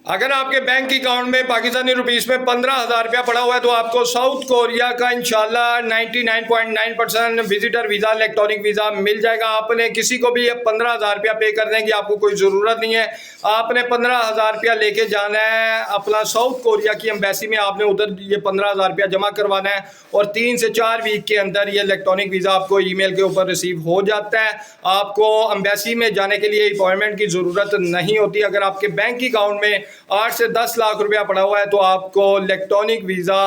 अगर आपके bank account में पाकिस्तानी रुपीस में 15,000 रुपया पड़ा हुआ है तो आपको साउथ कोरिया का इंशाल्लाह 99.9% विजिटर वीज़ा इलेक्ट्रॉनिक वीज़ा मिल जाएगा। आपने किसी को भी ये 15,000 रुपया पे करने की आपको कोई ज़रूरत नहीं है। आपने 15,000 रुपया लेके जाना है अपना साउथ कोरिया की एम्बेसी में, आपने उधर ये 15,000 रुपया जमा करवाना है और 3 से 4 वीक के अंदर ये इलेक्ट्रॉनिक वीज़ा आपको ईमेल के ऊपर रिसीव हो जाता है। आपको एम्बेसी में जाने के लिए अपॉइंटमेंट की ज़रूरत नहीं होती। अगर आपके बैंक अकाउंट में 8 से 10 लाख रुपया पड़ा हुआ है तो आपको इलेक्ट्रॉनिक वीज़ा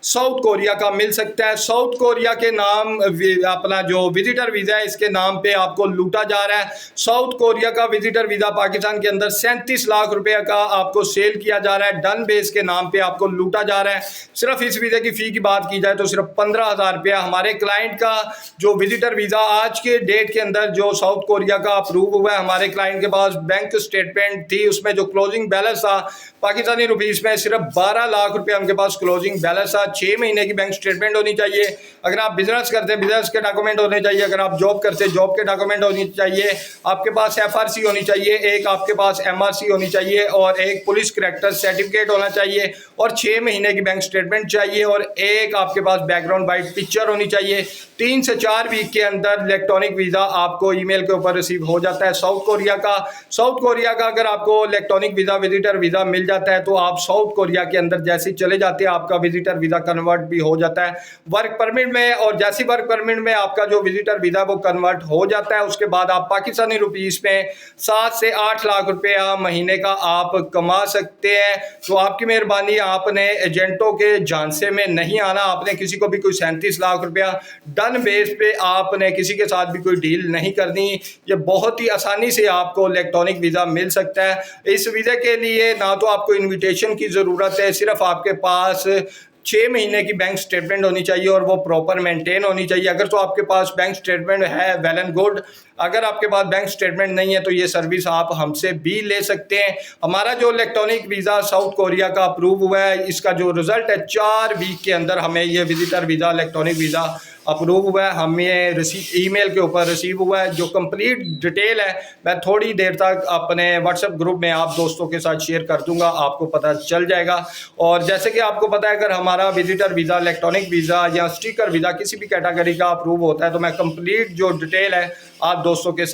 साउथ कोरिया का मिल सकता है। साउथ कोरिया के नाम अपना जो विजिटर वीज़ा है इसके नाम पे आपको लूटा जा रहा है। साउथ कोरिया का विजिटर वीज़ा पाकिस्तान के अंदर 37 लाख रुपए का आपको सेल किया जा रहा है। डन बेस के नाम पे आपको लूटा जा रहा है। सिर्फ इस वीज़े की फ़ी की बात की जाए तो सिर्फ 15,000 रुपया हमारे क्लाइंट का जो विजिटर वीज़ा आज के डेट के अंदर जो साउथ कोरिया का अप्रूव हुआ है, हमारे क्लाइंट के पास बैंक स्टेटमेंट थी, उसमें जो क्लोजिंग बैलेंस था पाकिस्तानी रुपीस में सिर्फ 12 लाख रुपया उनके पास क्लोजिंग बैलेंस था। 6 महीने की बैंक स्टेटमेंट होनी चाहिए। अगर आप बिजनेस करते हैं बिजनेस के डॉक्यूमेंट होने चाहिए। अगर आप जॉब करते हैं जॉब के डॉक्यूमेंट होनी चाहिए। आपके पास FRC होनी चाहिए, एक आपके पास MRC होनी चाहिए और एक पुलिस करैक्टर सर्टिफिकेट होना चाहिए और 6 महीने की बैंक स्टेटमेंट चाहिए और एक आपके पास बैकग्राउंड वाइट पिक्चर होनी चाहिए। 3 से 4 वीक के अंदर इलेक्ट्रॉनिक वीज़ा आपको ईमेल के ऊपर रिसीव हो जाता है साउथ कोरिया का। साउथ कोरिया का अगर आपको इलेक्ट्रॉनिक वीज़ा विजिटर वीज़ा मिल जाता है तो आप साउथ कोरिया के अंदर जैसे चले जाते हैं आपका विजिटर वीज़ा कन्वर्ट भी हो जाता है वर्क परमिट में। और जैसे वर्क परमिट में आपका जो विजिटर वीज़ा वो कन्वर्ट हो जाता है उसके बाद आप पाकिस्तानी रुपीस में 7 से 8 लाख रुपया महीने का आप कमा सकते हैं। तो आपकी मेहरबानी, आपने एजेंटों के झांसे में नहीं आना। आपने किसी को भी कोई 37 लाख रुपया डन बेस पे आपने किसी के साथ भी कोई डील नहीं करनी। ये बहुत ही आसानी से आपको इलेक्ट्रॉनिक वीज़ा मिल सकता है। इस वीज़े के लिए ना तो आपको इन्विटेशन की ज़रूरत है, सिर्फ आपके पास 6 महीने की बैंक स्टेटमेंट होनी चाहिए और वो प्रॉपर मेंटेन होनी चाहिए। अगर तो आपके पास बैंक स्टेटमेंट है वेल एंड गुड, अगर आपके पास बैंक स्टेटमेंट नहीं है तो ये सर्विस आप हमसे भी ले सकते हैं। हमारा जो इलेक्ट्रॉनिक वीज़ा साउथ कोरिया का अप्रूव हुआ है इसका जो रिज़ल्ट है 4 वीक के अंदर हमें ये visitor visa electronic visa approve हुआ है। हमें रिसीव ईमेल के ऊपर रिसीव हुआ है। जो कंप्लीट डिटेल है मैं थोड़ी देर तक अपने व्हाट्सएप ग्रुप में आप दोस्तों के साथ शेयर कर दूंगा, आपको पता चल जाएगा। और जैसे कि आपको पता है अगर हमारा विजिटर वीज़ा इलेक्ट्रॉनिक वीज़ा या स्टिकर वीज़ा किसी भी कैटेगरी का अप्रूव होता है तो मैं कंप्लीट जो डिटेल है आप दोस्तों के